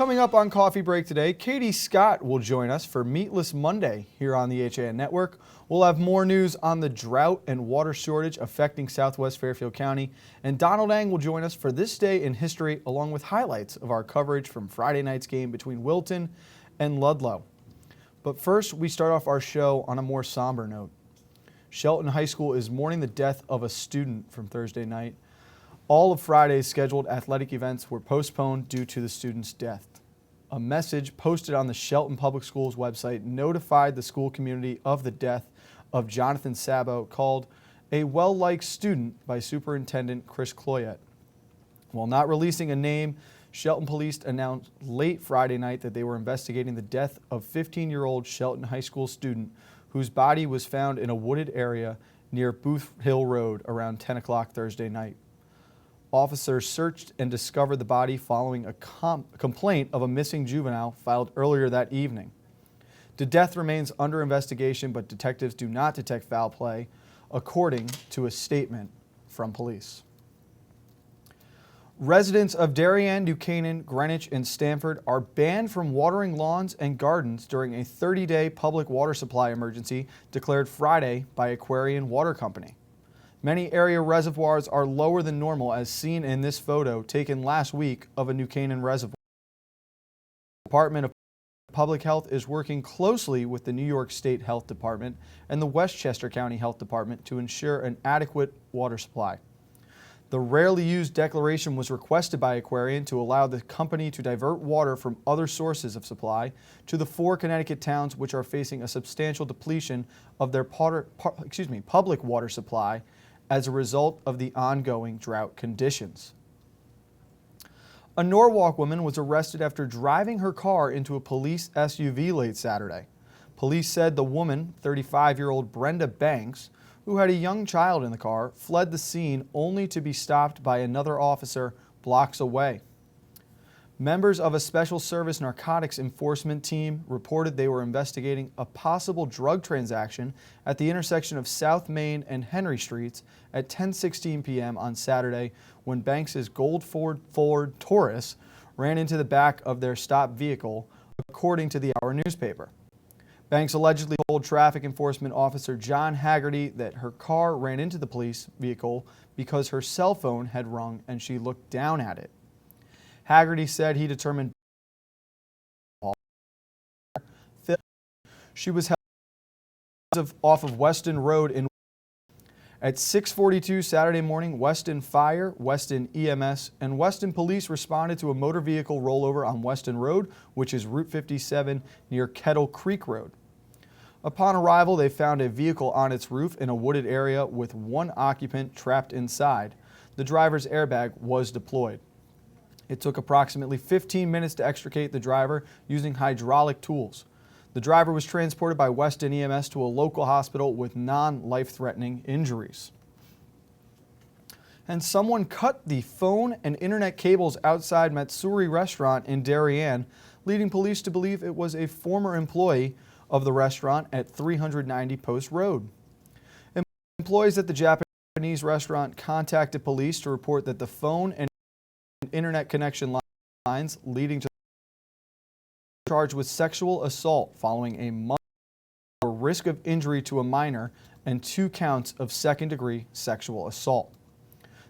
Coming up on Coffee Break today, Katie Scott will join us for Meatless Monday here on the HAN Network. We'll have more news on the drought and water shortage affecting Southwest Fairfield County. And Donald Ang will join us for This Day in History, along with highlights of our coverage from Friday night's game between Wilton and Ludlow. But first, we start off our show on a more somber note. Shelton High School is mourning the death of a student from Thursday night. All of Friday's scheduled athletic events were postponed due to the student's death. A message posted on the Shelton Public Schools website notified the school community of the death of Jonathan Sabo, called a well-liked student by Superintendent Chris Cloyette. While not releasing a name, Shelton police announced late Friday night that they were investigating the death of 15-year-old Shelton High School student whose body was found in a wooded area near Booth Hill Road around 10 o'clock Thursday night. Officers searched and discovered the body following a complaint of a missing juvenile filed earlier that evening. The death remains under investigation, but detectives do not detect foul play, according to a statement from police. Residents of Darien, New Canaan, Greenwich, and Stamford are banned from watering lawns and gardens during a 30-day public water supply emergency declared Friday by Aquarian Water Company. Many area reservoirs are lower than normal, as seen in this photo taken last week of a New Canaan reservoir. The Department of Public Health is working closely with the New York State Health Department and the Westchester County Health Department to ensure an adequate water supply. The rarely used declaration was requested by Aquarian to allow the company to divert water from other sources of supply to the 4 Connecticut towns which are facing a substantial depletion of their public water supply as a result of the ongoing drought conditions. A Norwalk woman was arrested after driving her car into a police SUV late Saturday. Police said the woman, 35-year-old Brenda Banks, who had a young child in the car, fled the scene only to be stopped by another officer blocks away. Members of a Special Service Narcotics Enforcement team reported they were investigating a possible drug transaction at the intersection of South Main and Henry Streets at 10:16 p.m. on Saturday, when Banks's gold Ford Taurus ran into the back of their stopped vehicle, according to the Hour newspaper. Banks allegedly told traffic enforcement officer John Haggerty that her car ran into the police vehicle because her cell phone had rung and she looked down at it. Haggerty said he determined she was held off of Weston Road in. At 6:42 Saturday morning, Weston Fire, Weston EMS, and Weston Police responded to a motor vehicle rollover on Weston Road, which is Route 57 near Kettle Creek Road. Upon arrival, they found a vehicle on its roof in a wooded area with one occupant trapped inside. The driver's airbag was deployed. It took approximately 15 minutes to extricate the driver using hydraulic tools. The driver was transported by Weston EMS to a local hospital with non-life-threatening injuries. And someone cut the phone and internet cables outside Matsuri restaurant in Darien, leading police to believe it was a former employee of the restaurant at 390 Post Road. Employees at the Japanese restaurant contacted police to report that the phone and internet connection lines leading to charged with sexual assault following a month for risk of injury to a minor and 2 counts of second-degree sexual assault.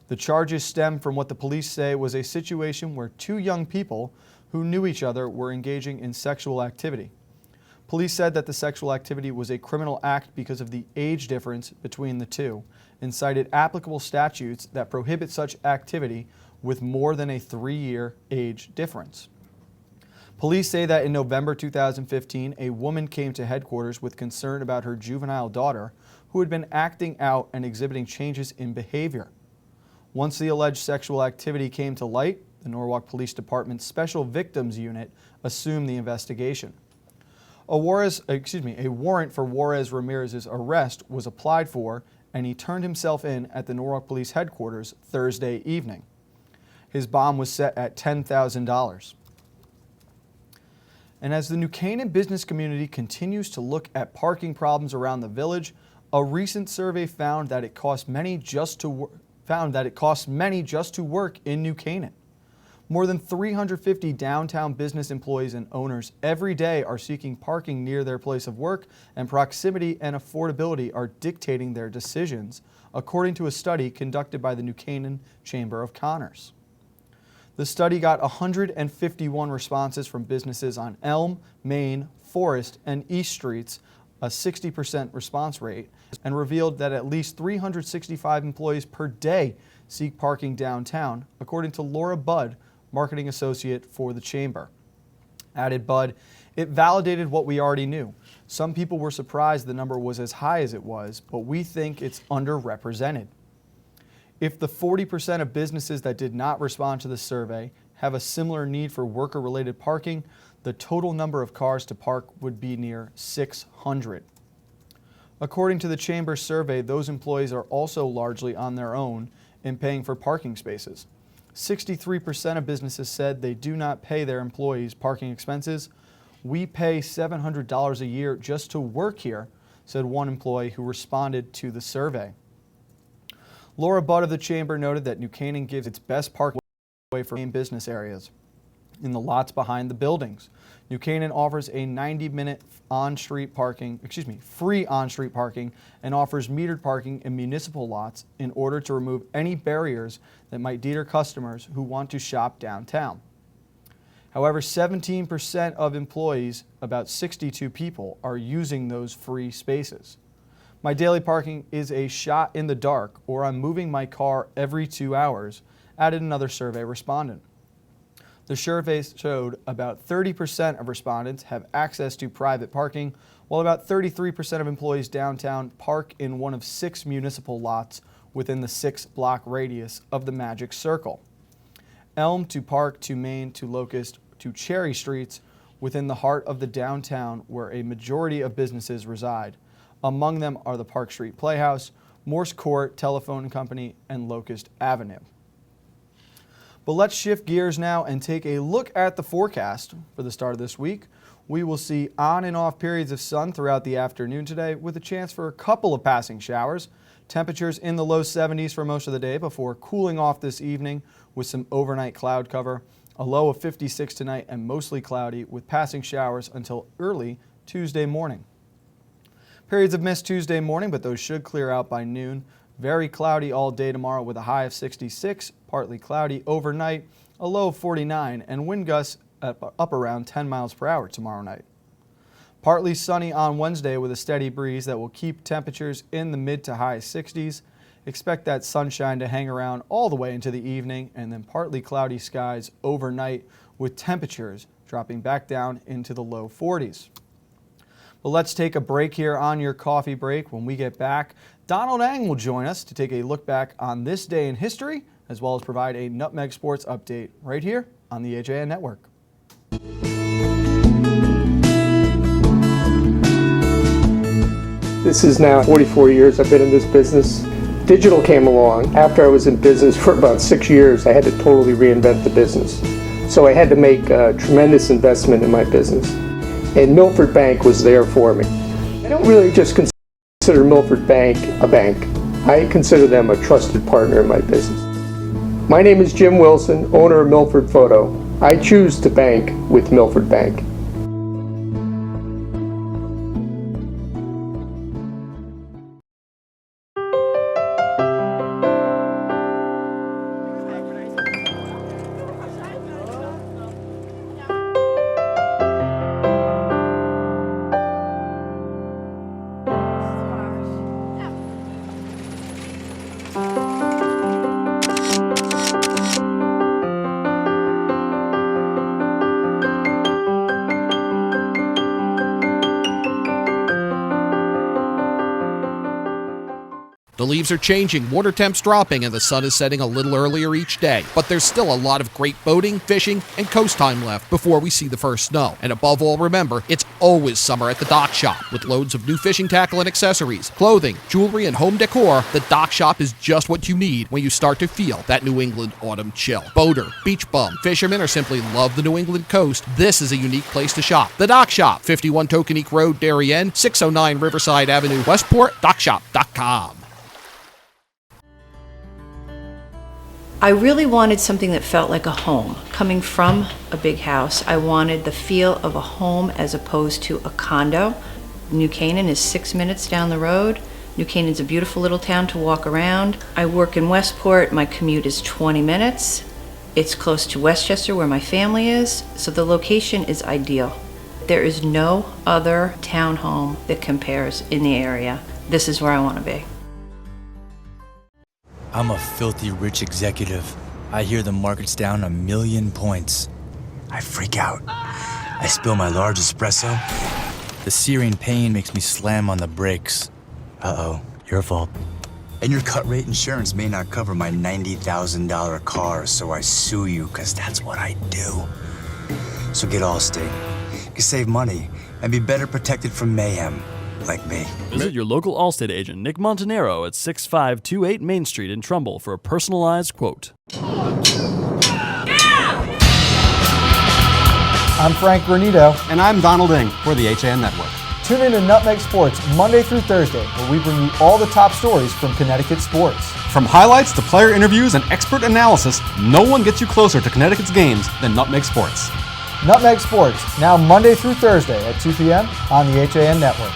The charges stem from what the police say was a situation where 2 young people who knew each other were engaging in sexual activity. Police said that the sexual activity was a criminal act because of the age difference between the two, and cited applicable statutes that prohibit such activity with more than a 3-year age difference. Police say that in November 2015, a woman came to headquarters with concern about her juvenile daughter, who had been acting out and exhibiting changes in behavior. Once the alleged sexual activity came to light, the Norwalk Police Department's Special Victims Unit assumed the investigation. A warrant for Juarez Ramirez's arrest was applied for, and he turned himself in at the Norwalk Police Headquarters Thursday evening. His bond was set at $10,000. And as the New Canaan business community continues to look at parking problems around the village, a recent survey found that it costs many just to work in New Canaan. More than 350 downtown business employees and owners every day are seeking parking near their place of work, and proximity and affordability are dictating their decisions, according to a study conducted by the New Canaan Chamber of Commerce. The study got 151 responses from businesses on Elm, Main, Forest, and East Streets, a 60% response rate, and revealed that at least 365 employees per day seek parking downtown, according to Laura Budd, marketing associate for the chamber. Added Budd, it validated what we already knew. Some people were surprised the number was as high as it was, but we think it's underrepresented. If the 40% of businesses that did not respond to the survey have a similar need for worker-related parking, the total number of cars to park would be near 600. According to the chamber's survey, those employees are also largely on their own in paying for parking spaces. 63% of businesses said they do not pay their employees parking expenses. We pay $700 a year just to work here, said one employee who responded to the survey. Laura Budd of the chamber noted that New Canaan gives its best parking away for main business areas in the lots behind the buildings. New Canaan offers a 90-minute free on-street parking and offers metered parking in municipal lots in order to remove any barriers that might deter customers who want to shop downtown. However, 17% of employees, about 62 people, are using those free spaces. My daily parking is a shot in the dark, or I'm moving my car every 2 hours, added another survey respondent. The survey showed about 30% of respondents have access to private parking, while about 33% of employees downtown park in one of 6 municipal lots within the 6-block radius of the Magic Circle. Elm to Park to Main to Locust to Cherry Streets within the heart of the downtown where a majority of businesses reside. Among them are the Park Street Playhouse, Morse Court Telephone Company, and Locust Avenue. But let's shift gears now and take a look at the forecast for the start of this week. We will see on and off periods of sun throughout the afternoon today with a chance for a couple of passing showers. Temperatures in the low 70s for most of the day before cooling off this evening with some overnight cloud cover. A low of 56 tonight and mostly cloudy with passing showers until early Tuesday morning. Periods of mist Tuesday morning, but those should clear out by noon. Very cloudy all day tomorrow with a high of 66, partly cloudy overnight, a low of 49, and wind gusts up around 10 miles per hour tomorrow night. Partly sunny on Wednesday with a steady breeze that will keep temperatures in the mid to high 60s. Expect that sunshine to hang around all the way into the evening, and then partly cloudy skies overnight with temperatures dropping back down into the low 40s. But let's take a break here on your coffee break. When we get back, Donald Ang will join us to take a look back on this day in history, as well as provide a Nutmeg Sports update right here on the AJN Network. This is now 44 years I've been in this business. Digital came along. After I was in business for about 6 years, I had to totally reinvent the business. So I had to make a tremendous investment in my business. And Milford Bank was there for me. I don't really just consider Milford Bank a bank. I consider them a trusted partner in my business. My name is Jim Wilson, owner of Milford Photo. I choose to bank with Milford Bank. The leaves are changing, water temps dropping, and the sun is setting a little earlier each day. But there's still a lot of great boating, fishing, and coast time left before we see the first snow. And above all, remember, it's always summer at the Dock Shop. With loads of new fishing tackle and accessories, clothing, jewelry, and home decor, the Dock Shop is just what you need when you start to feel that New England autumn chill. Boater, beach bum, fishermen, or simply love the New England coast, this is a unique place to shop. The Dock Shop, 51 Tokenique Road, Darien, 609 Riverside Avenue, Westport, dockshop.com. I really wanted something that felt like a home. Coming from a big house, I wanted the feel of a home as opposed to a condo. New Canaan is 6 minutes down the road. New Canaan's a beautiful little town to walk around. I work in Westport. My commute is 20 minutes. It's close to Westchester, where my family is, so the location is ideal. There is no other townhome that compares in the area. This is where I want to be. I'm a filthy rich executive. I hear the market's down 1,000,000 points. I freak out. I spill my large espresso. The searing pain makes me slam on the brakes. Uh-oh, your fault. And your cut rate insurance may not cover my $90,000 car, so I sue you, because that's what I do. So get Allstate. You can save money and be better protected from mayhem, like me. Visit your local Allstate agent, Nick Montanero, at 6528 Main Street in Trumbull for a personalized quote. I'm Frank Granito. And I'm Donald Ing for the HAN Network. Tune in to Nutmeg Sports Monday through Thursday, where we bring you all the top stories from Connecticut sports. From highlights to player interviews and expert analysis, no one gets you closer to Connecticut's games than Nutmeg Sports. Nutmeg Sports, now Monday through Thursday at 2 p.m. on the HAN Network.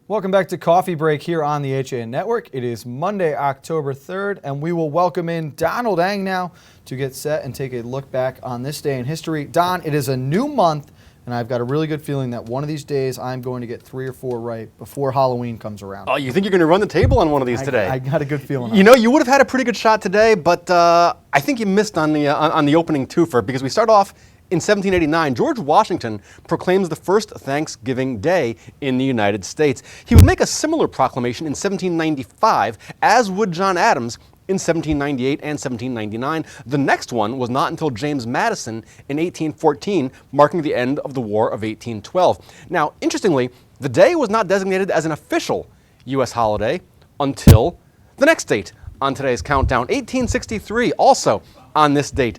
Welcome back to Coffee Break here on the HAN Network. It is Monday, October 3rd, and we will welcome in Donald Ing now to get set and take a look back on this day in history. Don, it is a new month, and I've got a really good feeling that one of these days I'm going to get 3 or 4 right before Halloween comes around. Oh, you think you're going to run the table on one of these today? I got a good feeling. You know, you would have had a pretty good shot today, but I think you missed on the opening twofer, because we start off in 1789. George Washington proclaims the first Thanksgiving Day in the United States. He would make a similar proclamation in 1795, as would John Adams in 1798 and 1799. The next one was not until James Madison in 1814, marking the end of the War of 1812. Now, interestingly, the day was not designated as an official U.S. holiday until the next date on today's countdown, 1863. Also on this date,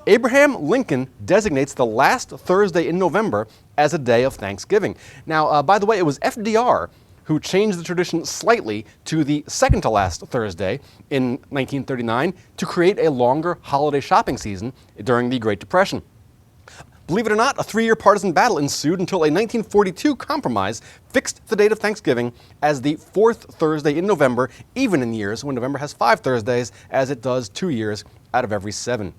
Abraham Lincoln designates the last Thursday in November as a day of Thanksgiving. Now, by the way, it was FDR who changed the tradition slightly to the second to last Thursday in 1939 to create a longer holiday shopping season during the Great Depression. Believe it or not, a 3-year partisan battle ensued until a 1942 compromise fixed the date of Thanksgiving as the 4th Thursday in November, even in years when November has 5 Thursdays, as it does 2 years out of every 7.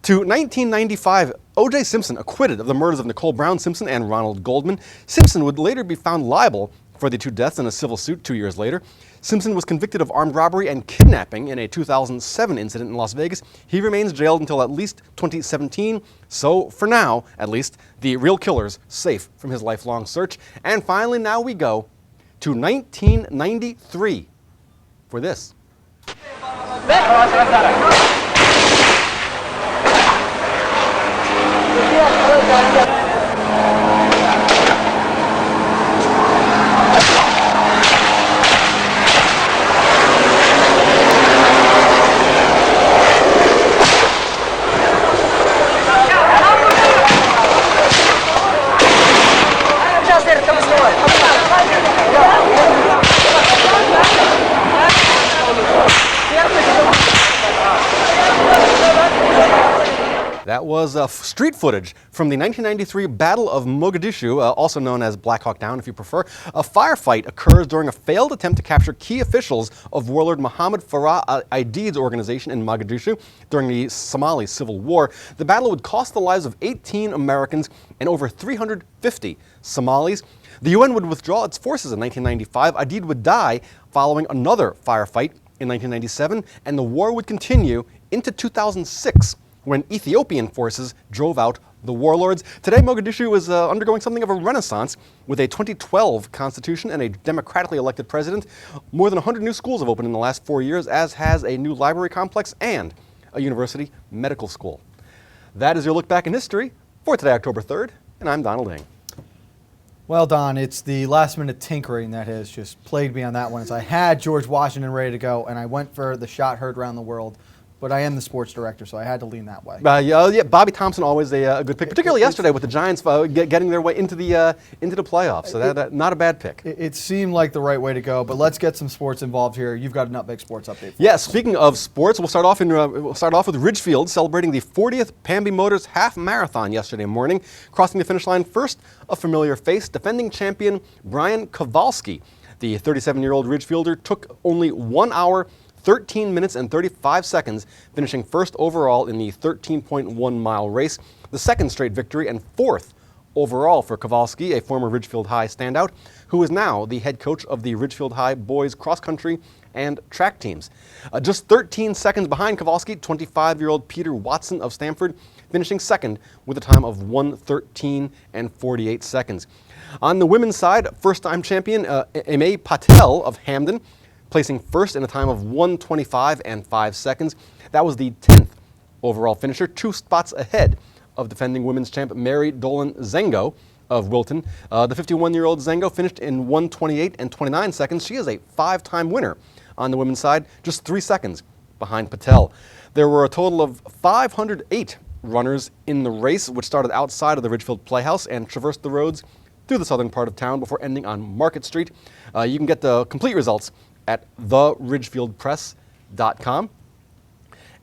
To 1995, O.J. Simpson acquitted of the murders of Nicole Brown Simpson and Ronald Goldman. Simpson would later be found liable for the 2 deaths in a civil suit 2 years later. Simpson was convicted of armed robbery and kidnapping in a 2007 incident in Las Vegas. He remains jailed until at least 2017, so for now, at least, the real killer's safe from his lifelong search. And finally, now we go to 1993 for this. That was street footage from the 1993 Battle of Mogadishu, also known as Black Hawk Down if you prefer. A firefight occurs during a failed attempt to capture key officials of warlord Mohammed Farah Aidid's organization in Mogadishu during the Somali Civil War. The battle would cost the lives of 18 Americans and over 350 Somalis. The UN would withdraw its forces in 1995. Aidid would die following another firefight in 1997, and the war would continue into 2006. When Ethiopian forces drove out the warlords. Today, Mogadishu is undergoing something of a renaissance with a 2012 constitution and a democratically elected president. More than 100 new schools have opened in the last 4 years, as has a new library complex and a university medical school. That is your look back in history for today, October 3rd, and I'm Donald Ing. Well, Don, it's the last-minute tinkering that has just plagued me on that one. As I had George Washington ready to go, and I went for the shot heard around the world but I am the sports director, so I had to lean that way. Yeah, Bobby Thompson always a good pick, particularly yesterday with the Giants getting their way into the playoffs. So that not a bad pick. It seemed like the right way to go, but let's get some sports involved here. You've got a Nutmeg Sports update. Yeah, speaking of sports, we'll start off with Ridgefield celebrating the 40th Pamby Motors Half Marathon yesterday morning. Crossing the finish line first, a familiar face, defending champion Brian Kowalski. The 37-year-old Ridgefielder took only 1 hour, 13 minutes and 35 seconds, finishing first overall in the 13.1-mile race, the second straight victory and fourth overall for Kowalski, a former Ridgefield High standout, who is now the head coach of the Ridgefield High boys cross-country and track teams. Just 13 seconds behind Kowalski, 25-year-old Peter Watson of Stamford, finishing second with a time of 1:13 and 48 seconds. On the women's side, first-time champion Aimee Patel of Hamden, placing first in a time of 1:25 and 5 seconds. That was the 10th overall finisher, 2 spots ahead of defending women's champ Mary Dolan Zengo of Wilton. The 51-year-old Zengo finished in 1:28 and 29 seconds. She is a 5-time winner on the women's side, just 3 seconds behind Patel. There were a total of 508 runners in the race, which started outside of the Ridgefield Playhouse and traversed the roads through the southern part of town before ending on Market Street. You can get the complete results at theridgefieldpress.com.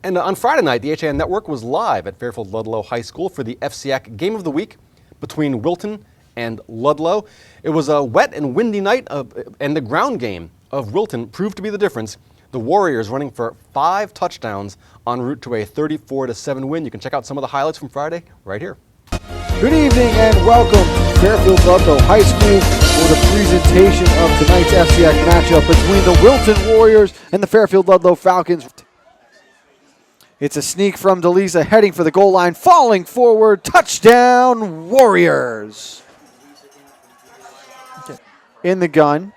And on Friday night, the HAN Network was live at Fairfield Ludlow High School for the FCAC Game of the Week between Wilton and Ludlow. It was a wet and windy night, and the ground game of Wilton proved to be the difference. The Warriors running for 5 touchdowns en route to a 34-7 win. You can check out some of the highlights from Friday right here. Good evening and welcome to Fairfield Ludlow High School for the presentation of tonight's FCAC matchup between the Wilton Warriors and the Fairfield Ludlow Falcons. It's a sneak from Delisa heading for the goal line, falling forward, touchdown Warriors. In the gun,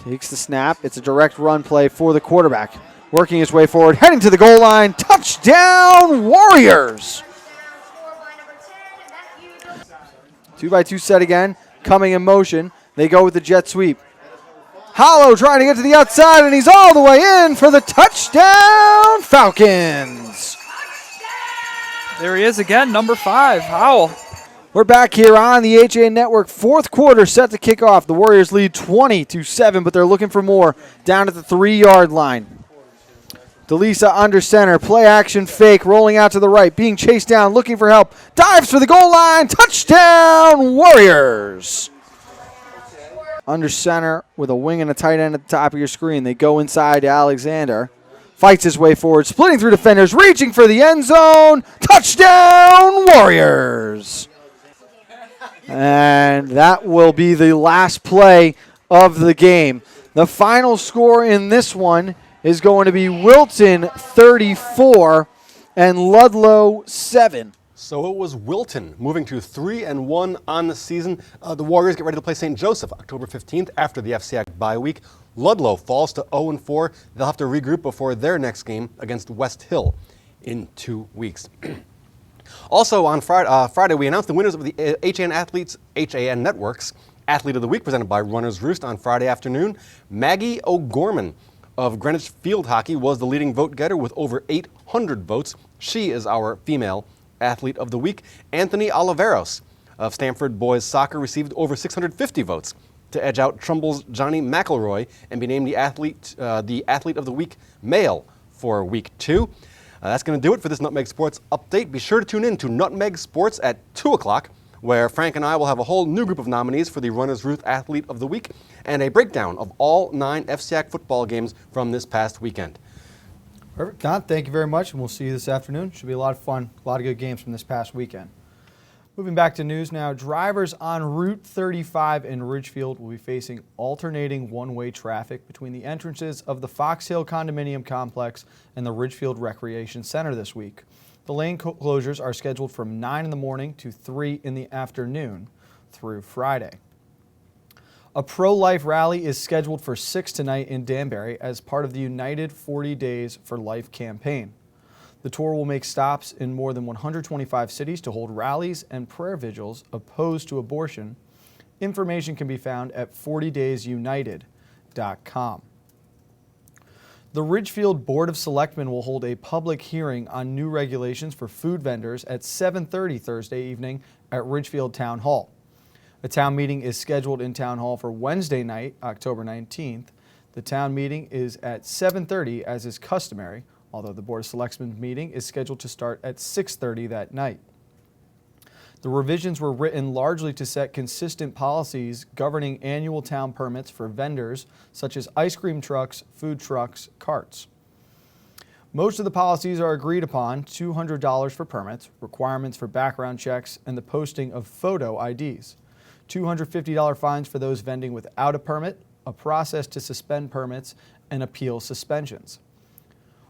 takes the snap. It's a direct run play for the quarterback. Working his way forward, heading to the goal line, touchdown Warriors. 2x2 set again, coming in motion. They go with the jet sweep. Hollow trying to get to the outside, and he's all the way in for the touchdown Falcons. There he is again, number 5, Howell. We're back here on the HA Network. Fourth quarter set to kick off. The Warriors lead 20-7, but they're looking for more down at the 3-yard line. Delisa under center, play action fake, rolling out to the right, being chased down, looking for help, dives for the goal line, touchdown Warriors! Under center with a wing and a tight end at the top of your screen. They go inside to Alexander, fights his way forward, splitting through defenders, reaching for the end zone, touchdown Warriors! And that will be the last play of the game. The final score in this one is going to be Wilton 34 and Ludlow 7. So it was Wilton moving to 3-1 on the season. The Warriors get ready to play St. Joseph October 15th after the FCAC bye week. Ludlow falls to 0-4. They'll have to regroup before their next game against West Hill in 2 weeks. Also on Friday, we announced the winners of the HAN Network's Athlete of the Week presented by Runners Roost on Friday afternoon. Maggie O'Gorman of Greenwich Field Hockey was the leading vote getter with over 800 votes. She is our female Athlete of the Week. Anthony Oliveros of Stamford Boys Soccer received over 650 votes to edge out Trumbull's Johnny McElroy and be named the Athlete of the Week male for Week 2. That's going to do it for this Nutmeg Sports update. Be sure to tune in to Nutmeg Sports at 2 o'clock, where Frank and I will have a whole new group of nominees for the Runners Roost Athlete of the Week and a breakdown of all 9 FCAC football games from this past weekend. Perfect. Don, thank you very much, and we'll see you this afternoon. Should be a lot of fun, a lot of good games from this past weekend. Moving back to news now, drivers on Route 35 in Ridgefield will be facing alternating one-way traffic between the entrances of the Fox Hill Condominium Complex and the Ridgefield Recreation Center this week. The lane closures are scheduled from 9 in the morning to 3 in the afternoon through Friday. A pro-life rally is scheduled for 6 tonight in Danbury as part of the United 40 Days for Life campaign. The tour will make stops in more than 125 cities to hold rallies and prayer vigils opposed to abortion. Information can be found at 40daysunited.com. The Ridgefield Board of Selectmen will hold a public hearing on new regulations for food vendors at 7:30 Thursday evening at Ridgefield Town Hall. A town meeting is scheduled in Town Hall for Wednesday night, October 19th. The town meeting is at 7:30 as is customary, although the Board of Selectmen meeting is scheduled to start at 6:30 that night. The revisions were written largely to set consistent policies governing annual town permits for vendors such as ice cream trucks, food trucks, carts. Most of the policies are agreed upon: $200 for permits, requirements for background checks, and the posting of photo IDs. $250 fines for those vending without a permit, a process to suspend permits, and appeal suspensions.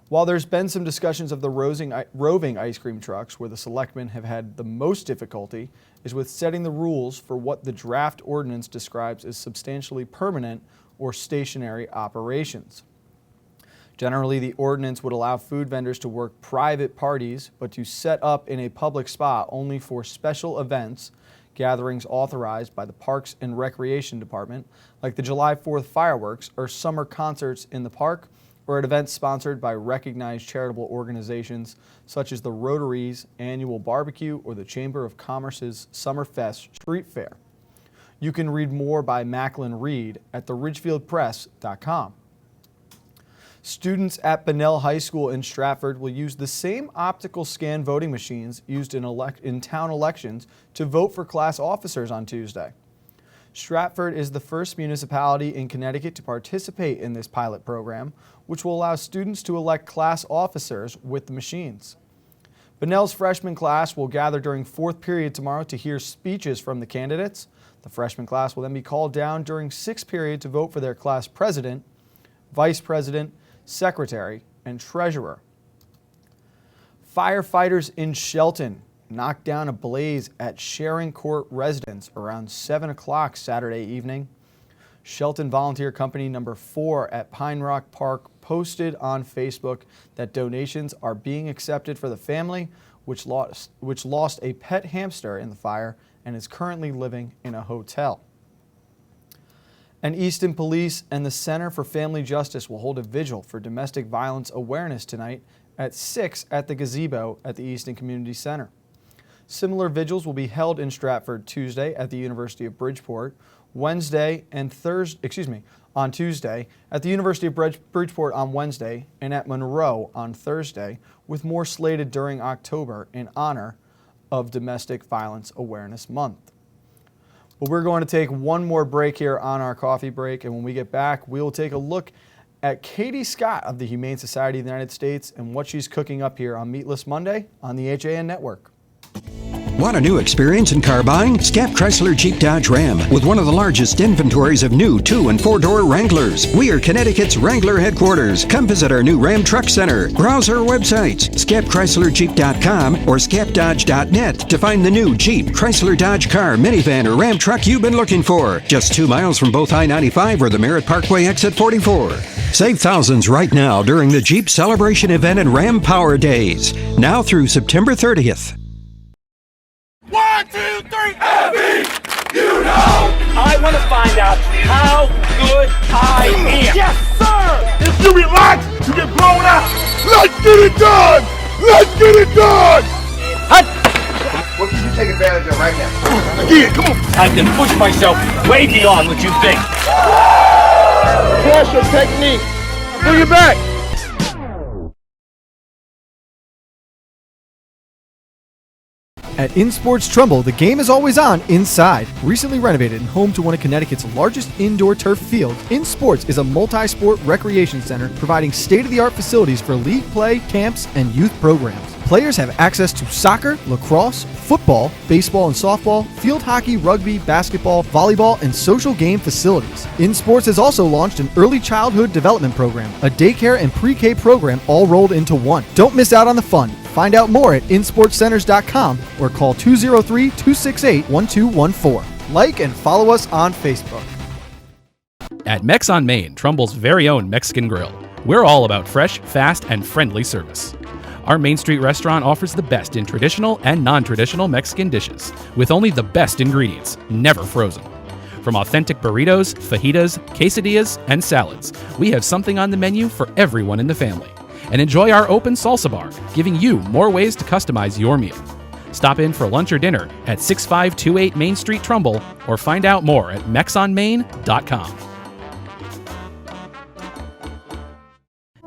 While there's been some discussions of the roving ice cream trucks, where the selectmen have had the most difficulty is with setting the rules for what the draft ordinance describes as substantially permanent or stationary operations. Generally, the ordinance would allow food vendors to work private parties, but to set up in a public spot only for special events, gatherings authorized by the Parks and Recreation Department, like the July 4th fireworks or summer concerts in the park, or at events sponsored by recognized charitable organizations such as the Rotary's Annual Barbecue or the Chamber of Commerce's Summerfest Street Fair. You can read more by Macklin Reed at theridgefieldpress.com. Students at Bunnell High School in Stratford will use the same optical scan voting machines used in town elections to vote for class officers on Tuesday. Stratford is the first municipality in Connecticut to participate in this pilot program, which will allow students to elect class officers with the machines. Bunnell's freshman class will gather during fourth period tomorrow to hear speeches from the candidates. The freshman class will then be called down during sixth period to vote for their class president, vice president, secretary, and treasurer. Firefighters in Shelton knocked down a blaze at Sharing Court residence around 7 o'clock Saturday evening. Shelton Volunteer Company number 4 at Pine Rock Park posted on Facebook that donations are being accepted for the family, which lost a pet hamster in the fire and is currently living in a hotel. And Easton Police and the Center for Family Justice will hold a vigil for domestic violence awareness tonight at 6 at the gazebo at the Easton Community Center. Similar vigils will be held in Stratford Tuesday at the University of Bridgeport, Wednesday and on Tuesday, at the University of Bridgeport on Wednesday, and at Monroe on Thursday, with more slated during October in honor of Domestic Violence Awareness Month. Well, we're going to take one more break here on our coffee break, and when we get back, we will take a look at Katie Scott of the Humane Society of the United States and what she's cooking up here on Meatless Monday on the HAN Network. Want a new experience in car buying? Scap Chrysler Jeep Dodge Ram with one of the largest inventories of new 2- and 4-door Wranglers. We are Connecticut's Wrangler headquarters. Come visit our new Ram Truck Center. Browse our websites, scapchryslerjeep.com or scapdodge.net to find the new Jeep, Chrysler Dodge car, minivan, or Ram truck you've been looking for. Just 2 miles from both I-95 or the Merritt Parkway exit 44. Save thousands right now during the Jeep Celebration event and Ram Power Days. Now through September 30th. 1, 2, 3, Abby! You know! I want to find out how good I am! Yes, sir! If you relax, you get blown out! Let's get it done! Let's get it done! What can you take advantage of right now? Again, come on! I can push myself way beyond what you think. Pressure technique. Bring it back. At InSports Trumbull, the game is always on inside. Recently renovated and home to one of Connecticut's largest indoor turf fields, InSports is a multi-sport recreation center providing state-of-the-art facilities for league play, camps, and youth programs. Players have access to soccer, lacrosse, football, baseball and softball, field hockey, rugby, basketball, volleyball, and social game facilities. InSports has also launched an early childhood development program, a daycare and pre-K program all rolled into one. Don't miss out on the fun. Find out more at insportscenters.com or call 203-268-1214. Like and follow us on Facebook. At Mex on Main, Trumbull's very own Mexican grill, we're all about fresh, fast, and friendly service. Our Main Street restaurant offers the best in traditional and non-traditional Mexican dishes, with only the best ingredients, never frozen. From authentic burritos, fajitas, quesadillas, and salads, we have something on the menu for everyone in the family. And enjoy our open salsa bar, giving you more ways to customize your meal. Stop in for lunch or dinner at 6528 Main Street, Trumbull, or find out more at mexonmain.com.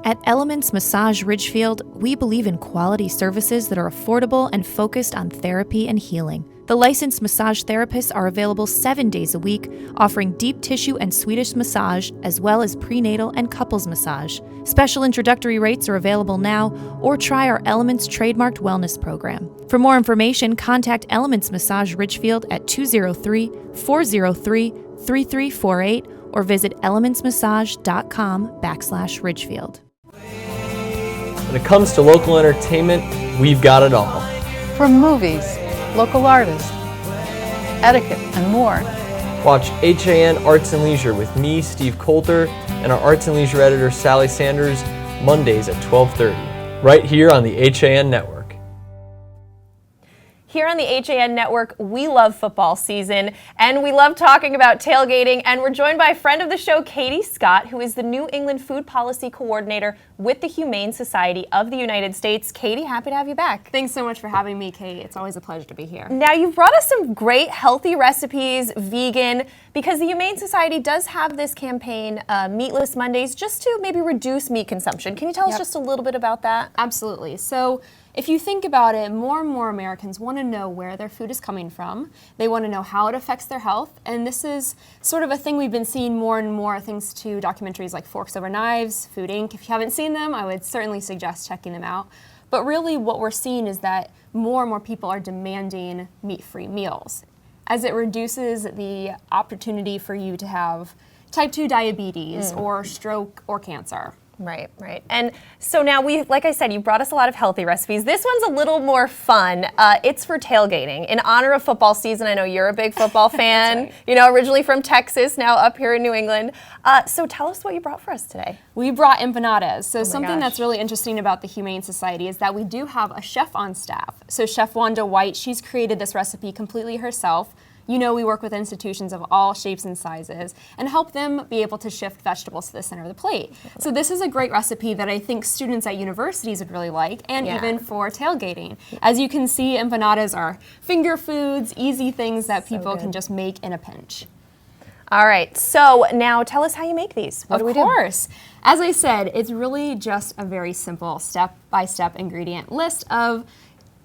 At Elements Massage Ridgefield, we believe in quality services that are affordable and focused on therapy and healing. The licensed massage therapists are available 7 days a week, offering deep tissue and Swedish massage, as well as prenatal and couples massage. Special introductory rates are available now, or try our Elements trademarked wellness program. For more information, contact Elements Massage Ridgefield at 203-403-3348 or visit elementsmassage.com/Ridgefield. When it comes to local entertainment, we've got it all. From movies, local artists, etiquette, and more. Watch HAN Arts and Leisure with me, Steve Coulter, and our Arts and Leisure editor, Sally Sanders, Mondays at 12:30, right here on the HAN Network. Here on the HAN Network, we love football season, and we love talking about tailgating, and we're joined by a friend of the show, Katie Scott, who is the New England Food Policy Coordinator with the Humane Society of the United States. Katie, happy to have you back. Thanks so much for having me, Kate. It's always a pleasure to be here. Now, you've brought us some great healthy recipes, vegan, because the Humane Society does have this campaign, Meatless Mondays, just to maybe reduce meat consumption. Can you tell us just a little bit about that? Absolutely. So, if you think about it, more and more Americans want to know where their food is coming from. They want to know how it affects their health. And this is sort of a thing we've been seeing more and more thanks to documentaries like Forks Over Knives, Food Inc. If you haven't seen them, I would certainly suggest checking them out. But really what we're seeing is that more and more people are demanding meat-free meals, as it reduces the opportunity for you to have type 2 diabetes or stroke or cancer. Right, right. And so now like I said, you brought us a lot of healthy recipes. This one's a little more fun. It's for tailgating. In honor of football season, I know you're a big football fan, right. You know, originally from Texas, now up here in New England. So tell us what you brought for us today. We brought empanadas. So something that's really interesting about the Humane Society is that we do have a chef on staff. So Chef Wanda White, she's created this recipe completely herself. You know, we work with institutions of all shapes and sizes and help them be able to shift vegetables to the center of the plate. So this is a great recipe that I think students at universities would really like, and even for tailgating. As you can see, empanadas are finger foods, easy things that people can just make in a pinch. All right, so now tell us how you make these. What do we do? Of course. As I said, it's really just a very simple step-by-step ingredient list of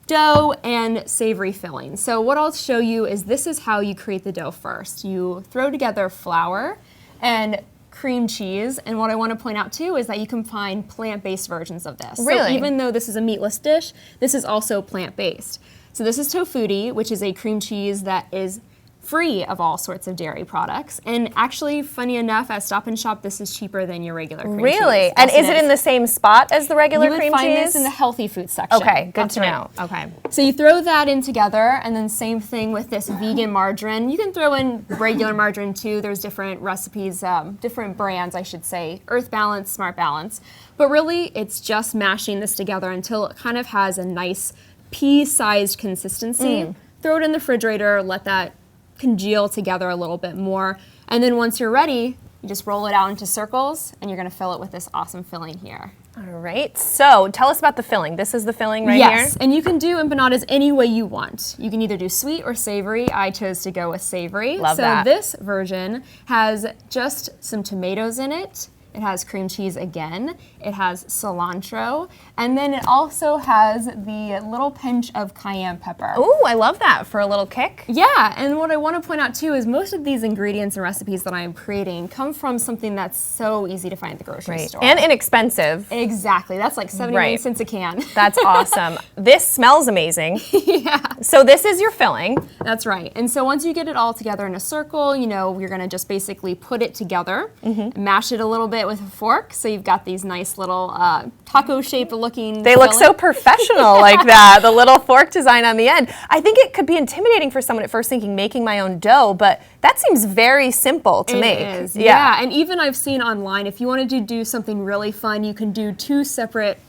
dough and savory filling. So what I'll show you is this is how you create the dough first. You throw together flour and cream cheese, and what I want to point out too is that you can find plant-based versions of this. Really? So even though this is a meatless dish, this is also plant-based. So this is tofutti, which is a cream cheese that is free of all sorts of dairy products. And actually, funny enough, at Stop and Shop, this is cheaper than your regular cream cheese. Really? And is it in the same spot as the regular cream cheese? You would find this in the healthy food section. Okay, good to know. Okay. So you throw that in together, and then same thing with this vegan margarine. You can throw in regular margarine too. There's different recipes, different brands, I should say. Earth Balance, Smart Balance. But really, it's just mashing this together until it kind of has a nice pea-sized consistency. Throw it in the refrigerator, let that congeal together a little bit more. And then once you're ready, you just roll it out into circles, and you're gonna fill it with this awesome filling here. All right, so tell us about the filling. This is the filling right here? Yes, and you can do empanadas any way you want. You can either do sweet or savory. I chose to go with savory. Love that. So this version has just some tomatoes in it. It has cream cheese again. It has cilantro. And then it also has the little pinch of cayenne pepper. Ooh, I love that for a little kick. Yeah, and what I want to point out too is most of these ingredients and recipes that I'm creating come from something that's so easy to find at the grocery store. And inexpensive. Exactly, that's like 79 cents a can. That's awesome. This smells amazing. Yeah. So this is your filling. That's right. And so once you get it all together in a circle, you know, you're gonna just basically put it together, mash it a little bit with a fork, so you've got these nice little taco-shaped looking They look so professional like that, the little fork design on the end. I think it could be intimidating for someone at first thinking making my own dough, but that seems very simple to make. It is, yeah. And even I've seen online, if you wanted to do something really fun, you can do two separate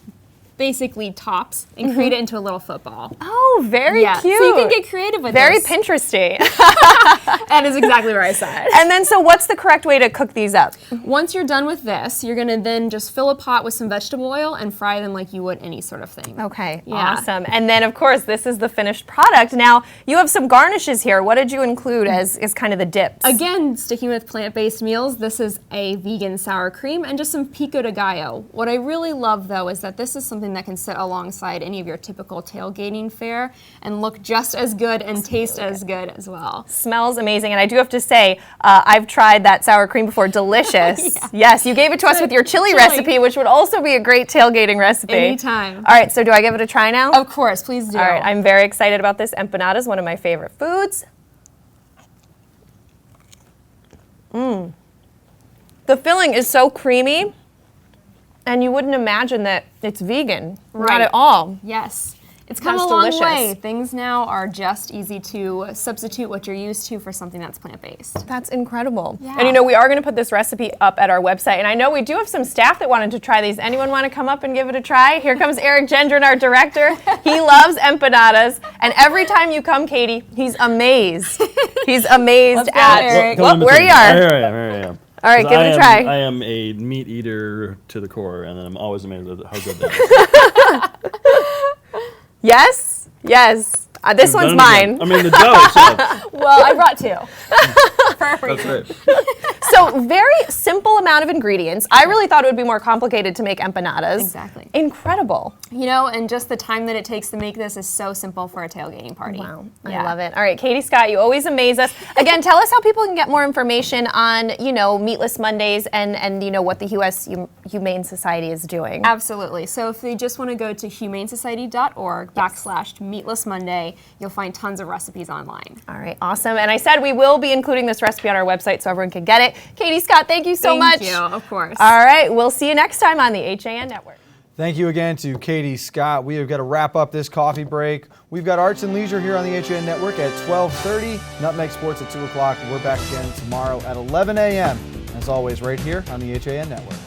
basically tops and create it into a little football. Oh, very cute. So you can get creative with Very this. Pinteresty. That is exactly where I said. And then, so what's the correct way to cook these up? Once you're done with this, you're gonna then just fill a pot with some vegetable oil and fry them like you would any sort of thing. Okay, Yeah. awesome. And then, of course, this is the finished product. Now, you have some garnishes here. What did you include as kind of the dips? Again, sticking with plant-based meals, this is a vegan sour cream and just some pico de gallo. What I really love, though, is that this is something that can sit alongside any of your typical tailgating fare and look just as good and taste as good as well. Smells amazing, and I do have to say, I've tried that sour cream before. Delicious. Yes, you gave it to us with your chili recipe, which would also be a great tailgating recipe. Anytime. All right, so do I give it a try now? Of course, please do. All right, I'm very excited about this. Empanadas, one of my favorite foods. The filling is so creamy, and you wouldn't imagine that it's vegan. Not at all. Yes. It's come That's a long delicious. way. Things now are just easy to substitute what you're used to for something that's plant-based. That's incredible. Yeah. And you know, we are going to put this recipe up at our website. And I know we do have some staff that wanted to try these. Anyone want to come up and give it a try? Here comes Eric Gendron, our director. He loves empanadas. And every time you come, Katie, he's amazed. He's amazed at Eric. Well, where you are. Here I am. All right, give it a try. I am a meat eater to the core, and I'm always amazed at how good that is. Yes? Yes. This one's mine. I mean, the dough itself. Well, I brought two. That's right. So very simple amount of ingredients. I really thought it would be more complicated to make empanadas. Exactly. Incredible. You know, and just the time that it takes to make this is so simple for a tailgating party. Wow, Yeah. I love it. All right, Katie Scott, you always amaze us. Again, tell us how people can get more information on, you know, Meatless Mondays and you know, what the U.S. Humane Society is doing. Absolutely. So if they just want to go to humanesociety.org/Meatless Monday, you'll find tons of recipes online. All right, awesome. And I said we will be including this recipe on our website so everyone can get it. Katie Scott, thank you so much. Thank you, of course. All right, we'll see you next time on the HAN Network. Thank you again to Katie Scott. We have got to wrap up this coffee break. We've got Arts and Leisure here on the HAN Network at 12:30. Nutmeg Sports at 2 o'clock. We're back again tomorrow at 11 a.m. As always, right here on the HAN Network.